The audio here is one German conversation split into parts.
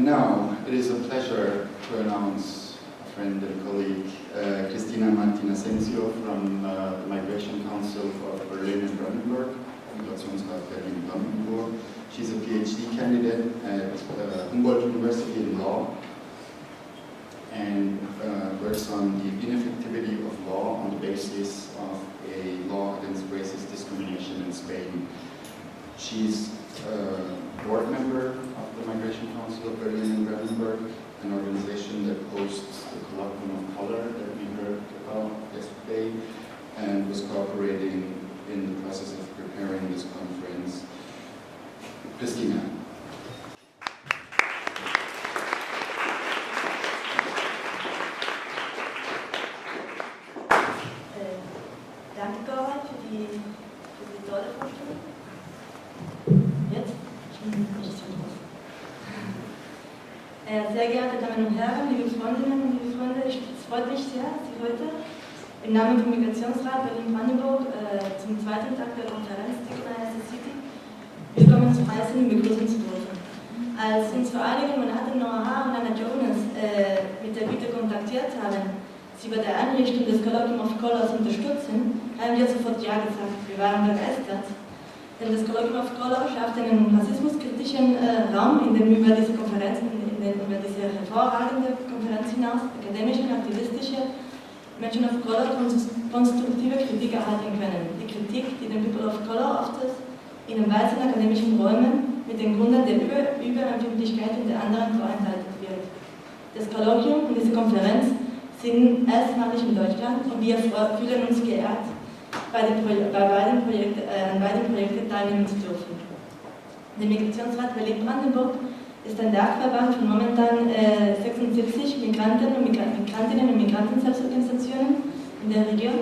now it is a pleasure to announce a friend and colleague, Cristina Martin Asensio from the Migration Council for Berlin and Brandenburg, Migrationsrat Berlin-Brandenburg. She's a PhD candidate at Humboldt University in law and works on the ineffectivity of law on the basis of a law against racist discrimination in Spain. She's a board member of the Migration Council of Berlin and Brandenburg, an organization that hosts the Colloquium of Color that we heard about yesterday, and was cooperating in the process of preparing this conference. Cristina. Danke, Cora, für die tolle Vorstellung. Jetzt? Sehr geehrte Damen und Herren, liebe Freundinnen und liebe Freunde, es freut mich sehr, Sie heute im Namen vom Migrationsrat Berlin-Brandenburg zum zweiten Tag der Konferenz Digitalized City willkommen zu heißen und begrüßen zu dürfen. Als uns vor einigen Monaten Noah und Anna Jonas mit der Bitte kontaktiert haben, Sie bei der Einrichtung des Colloquium of Color zu unterstützen, haben wir sofort Ja gesagt. Wir waren begeistert. Denn das Colloquium of Color schafft einen rassismuskritischen Raum, in dem über diese Konferenzen, über diese hervorragende Konferenz hinaus akademische und aktivistische Menschen of Color konstruktive Kritik erhalten können. Die Kritik, die den People of Color oft in den weißen akademischen Räumen mit den Gründen der Überempfindlichkeit und der anderen vorenthalten wird. Das Kolloquium und diese Konferenz sind erstmalig in Deutschland und wir fühlen uns geehrt, an beiden Projekten teilnehmen zu dürfen. Der Migrationsrat Berlin-Brandenburg ist ein Dachverband von momentan 76 Migrantinnen und Migranten-Selbstorganisationen in der Region.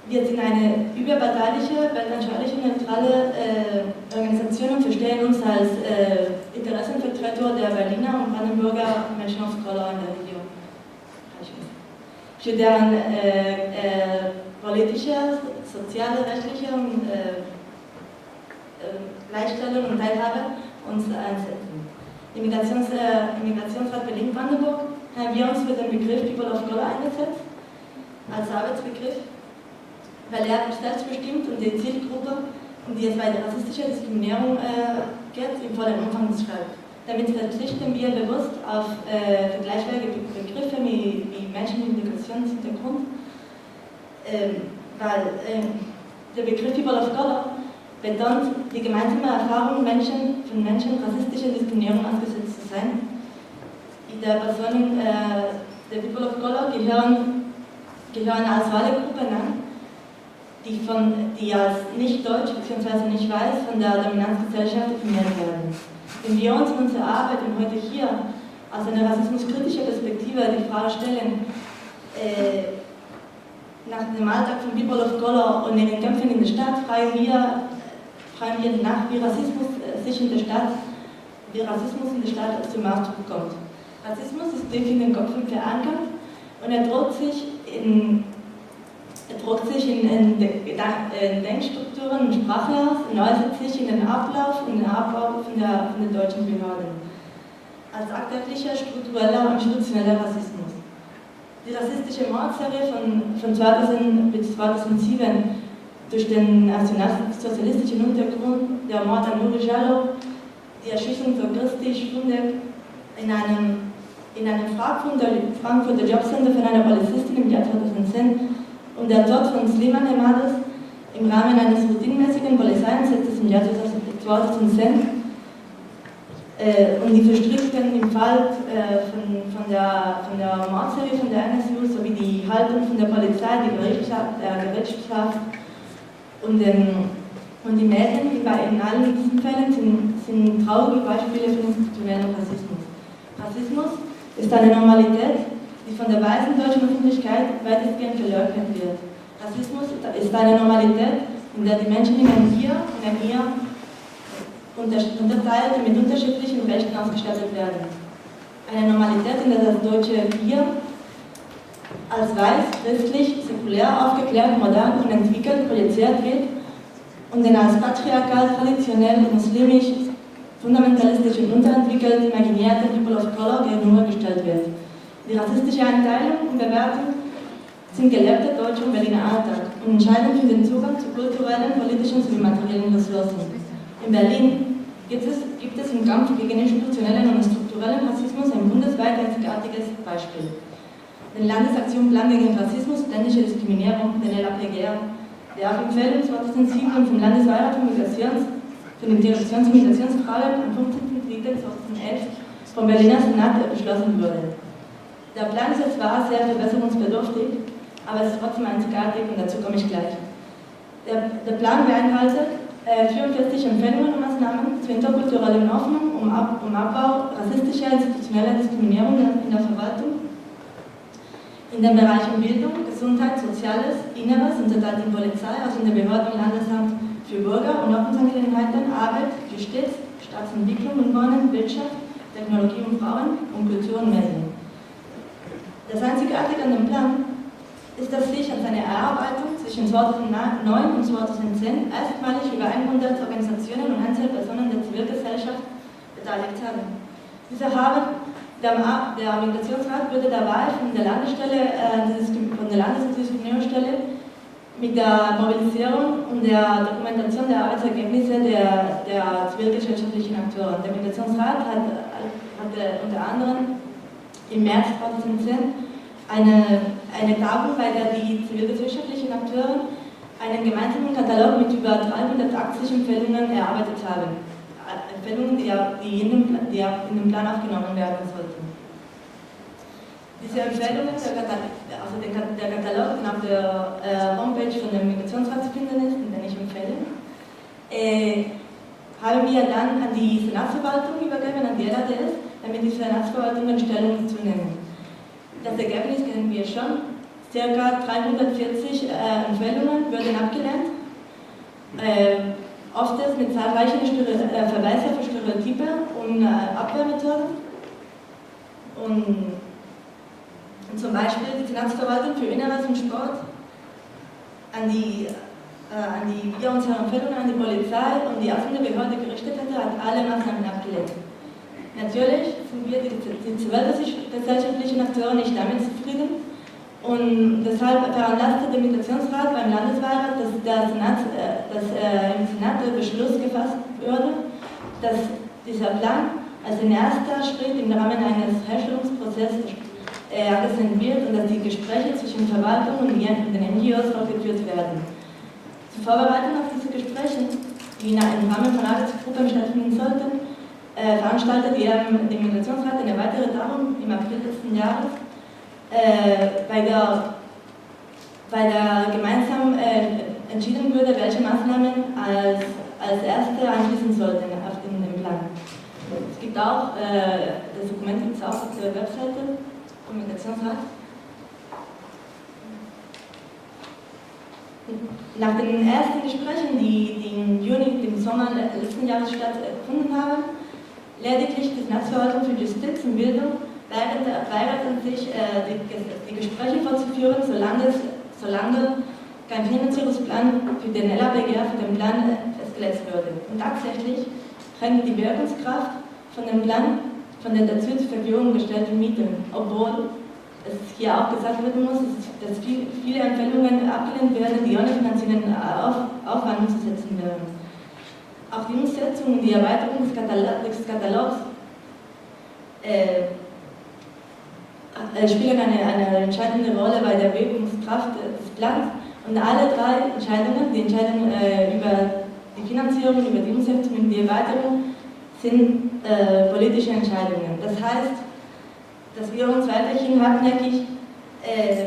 Wir sind eine überparteiliche, weltanschauliche, neutrale Organisation und verstehen uns als Interessenvertreter der Berliner und Brandenburger Menschen of Color in der Region. Für deren politische, soziale, rechtliche und Gleichstellung und Teilhabe uns einsetzen. Im Migrationsrat Berlin-Brandenburg haben wir uns für den Begriff People of Color eingesetzt, als Arbeitsbegriff, weil er selbstbestimmt und die Zielgruppe, um die es bei der rassistischen Diskriminierung geht, im vollen Umfang beschreibt. Damit verzichten wir bewusst auf vergleichbare Begriffe wie Menschen mit Migrationshintergrund, weil der Begriff People of Color betont die gemeinsame Erfahrung von Menschen rassistischer Diskriminierung ausgesetzt zu sein. Die Personen der People of Color gehören als Wahlgruppen an, die als nicht deutsch bzw. nicht weiß von der Dominanzgesellschaft definiert werden. Wenn wir uns in unserer Arbeit und heute hier aus einer rassismuskritischen Perspektive die Frage stellen, nach dem Alltag von People of Color und in den Kämpfen in der Stadt, fragen wir nach, wie Rassismus in der Stadt zum Ausdruck kommt. Rassismus ist tief in den Köpfen verankert und er druckt sich in Denkstrukturen und Sprache aus und äußert sich in den Ablauf und den Abbau von den deutschen Behörden. Als aktiver, struktureller und institutioneller Rassismus. Die rassistische Mordserie von 2000 bis 2007 durch den nationalsozialistischen Untergrund, der Mord an Uri Jallo, die Erschießung von Christi Schwundeck in einem Frankfurter Jobcenter von einer Polizistin im Jahr 2010 und der Tod von Sliman Hemadas im Rahmen eines routinenmäßigen Polizeieinsatzes im Jahr 2010 und die Verstrickungen im Fall von der Mordserie von der NSU sowie die Haltung von der Polizei, der Gerichtschaft und die Medien in allen diesen Fällen sind traurige Beispiele für institutionellen Rassismus. Rassismus ist eine Normalität, die von der weißen deutschen Öffentlichkeit weitestgehend verleugnet wird. Rassismus ist eine Normalität, in der die Menschen in ein Hier und ein Ihr unterteilt und mit unterschiedlichen Rechten ausgestattet werden. Eine Normalität, in der das deutsche Wir als weiß, christlich, säkulär, aufgeklärt, modern und entwickelt projiziert wird und den als patriarchal, traditionell, muslimisch, fundamentalistisch und unterentwickelt, imaginär den People of Color gegenübergestellt wird. Die rassistische Einteilung und Bewertung sind gelebter deutscher und Berliner Alltag und entscheidend für den Zugang zu kulturellen, politischen sowie materiellen Ressourcen. In Berlin gibt es im Kampf gegen institutionellen und strukturellen Rassismus ein bundesweit einzigartiges Beispiel. Den Landesaktionsplan gegen Rassismus, ständische Diskriminierung, den LAPGR, der auf Empfehlung 2007 vom Landesbeirat für den Integrations- und Migrationsfragen am 15.03.2011 vom Berliner Senat beschlossen wurde. Der Plan ist zwar sehr verbesserungsbedürftig, aber es ist trotzdem einzigartig und dazu komme ich gleich. Der Plan beinhaltet 44 Empfehlungen und Maßnahmen zur interkulturellen Ordnung, um Abbau rassistischer institutioneller Diskriminierung in der Verwaltung, in den Bereichen Bildung, Gesundheit, Soziales, Inneres, unterteilt in Polizei, also in der Behörde und Landesamt für Bürger- und Ordnungsangelegenheiten, Arbeit, Justiz, Staatsentwicklung und Wohnen, Wirtschaft, Technologie und Frauen und Kultur und Medien. Das Einzigartige an dem Plan ist, dass sich an seiner Erarbeitung zwischen 2009 und 2010 erstmalig über 100 Organisationen und Einzelpersonen der Zivilgesellschaft beteiligt haben. Der Migrationsrat wurde dabei von der Landesdiskriminierungsstelle mit der Mobilisierung und der Dokumentation der Arbeitsergebnisse der zivilgesellschaftlichen Akteure. Der Migrationsrat hatte unter anderem im März 2010 eine Tagung, bei der die zivilgesellschaftlichen Akteure einen gemeinsamen Katalog mit über 380 Empfehlungen erarbeitet haben. Empfehlungen, die in den Plan aufgenommen werden sollten. Diese Empfehlungen, der Katalog, der auf der Homepage von dem Migrationsrat zu finden ist, den ich empfehle, haben wir dann an die Senatsverwaltung übergeben, an die LADS, damit die Senatsverwaltung Stellung zu nehmen. Das Ergebnis kennen wir schon. Circa 340 Empfehlungen wurden abgelehnt. Oft mit zahlreichen Verweisen für Stereotype und Abwehrmethoden. Und zum Beispiel die Senatsverwaltung für Inneres und Sport an die wir unsere Empfehlungen an die Polizei und die Ausländerbehörde gerichtet hatte, hat alle Maßnahmen abgelehnt. Natürlich sind wir die zivilgesellschaftlichen Akteure nicht damit zufrieden und deshalb veranlasste der Migrationsrat beim Landesbeirat, dass im Senat der Beschluss gefasst wurde, dass dieser Plan als ein erster Schritt im Rahmen eines Herstellungsprozesses angesehen wird und dass die Gespräche zwischen Verwaltung und den NGOs fortgeführt werden. Zur Vorbereitung auf diese Gespräche, die im Rahmen von Arbeitsgruppen stattfinden sollten, veranstaltet der Migrationsrat eine weitere Tagung im April letzten Jahres, bei der gemeinsam entschieden wurde, welche Maßnahmen als erste einfließen sollten in den Plan. Es gibt auch, das Dokument gibt es auch auf der Webseite vom Migrationsrat. Nach den ersten Gesprächen, die im Juni, im Sommer letzten Jahres stattgefunden haben, lediglich die Senatsverwaltung für Justiz und Bildung weigerten sich, die Gespräche fortzuführen, solange kein Finanzierungsplan für den LAPGR, für den Plan festgelegt wurde. Und tatsächlich hängt die Wirkungskraft von dem Plan von den dazu zur Verfügung gestellten Mitteln, obwohl es hier auch gesagt werden muss, dass viele Empfehlungen abgelehnt werden, die ohne finanziellen Aufwand umzusetzen wären. Auch die Umsetzung und die Erweiterung des Katalogs spielen eine entscheidende Rolle bei der Wirkungskraft des Plans. Und alle drei Entscheidungen, die Entscheidung über die Finanzierung, über die Umsetzung und die Erweiterung, sind politische Entscheidungen. Das heißt, dass wir uns weiterhin hartnäckig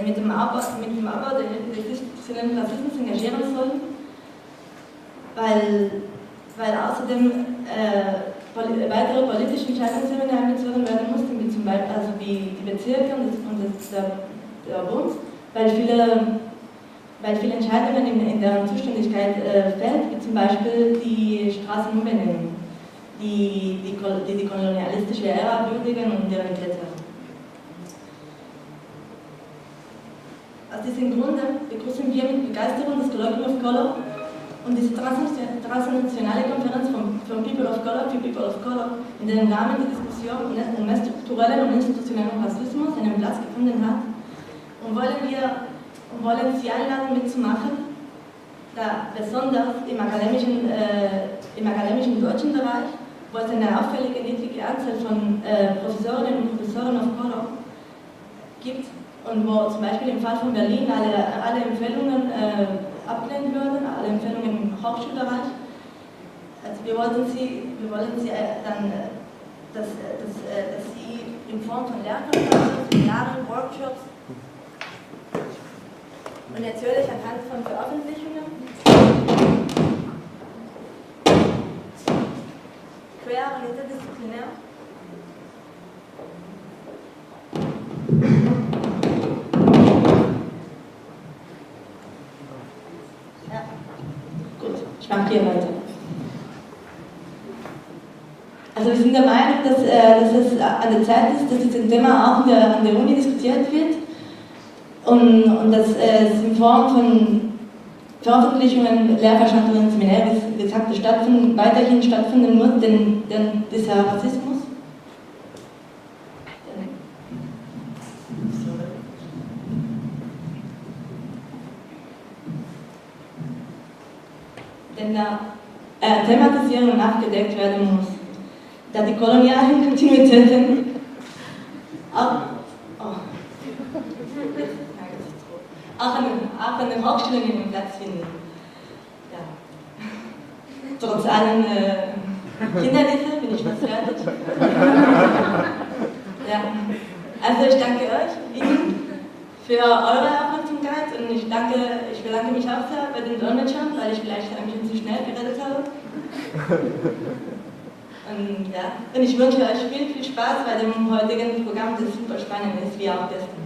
mit dem Abbau des institutionellen Rassismus engagieren sollen, weil außerdem weitere politische Entscheidungsebenen einbezogen werden mussten, wie zum Beispiel also wie die Bezirke und der Bund, weil viele Entscheidungen in deren Zuständigkeit fällt, wie zum Beispiel die Straßenumbenennung, die kolonialistische Ära würdigen und deren Blätter. Aus diesem Grunde begrüßen wir mit Begeisterung das Colloquium of Color und diese transnationale Konferenz vom von People of Color für People of Color in dem Rahmen die Diskussion um strukturellen und institutionellen Rassismus einen Platz gefunden hat und wollen Sie einladen mitzumachen, da besonders im akademischen deutschen Bereich, wo es eine auffällige niedrige Anzahl von Professorinnen und Professoren of Color gibt und wo zum Beispiel im Fall von Berlin alle Empfehlungen ablehnen würden, alle Empfehlungen im Hochschulbereich. Also wir wollen Sie dann, dass Sie in Form von Lehrkonferenzen, Seminaren, Workshops und natürlich anhand von Veröffentlichungen quer und interdisziplinär ja, gut, ich mache hier weiter. Also wir sind der Meinung, dass es an der Zeit ist, dass dieses Thema auch an der Uni diskutiert wird und dass es in Form von Veröffentlichungen, Lehrveranstaltungen, Seminare, wie gesagt, weiterhin stattfinden muss, denn dieser Rassismus thematisieren und abgedeckt werden muss. Da die kolonialen Kontinuitäten auch an den Hochschulen ihren Platz finden. Ja. Trotz allen Hindernissen bin ich fast fertig. Ja. Also ich danke euch Ihnen für eure Aufmerksamkeit und ich bedanke mich auch sehr bei den Dolmetschern, weil ich vielleicht ein bisschen zu schnell geredet habe. Und ich wünsche euch viel Spaß bei dem heutigen Programm, das super spannend ist, wie auch gestern.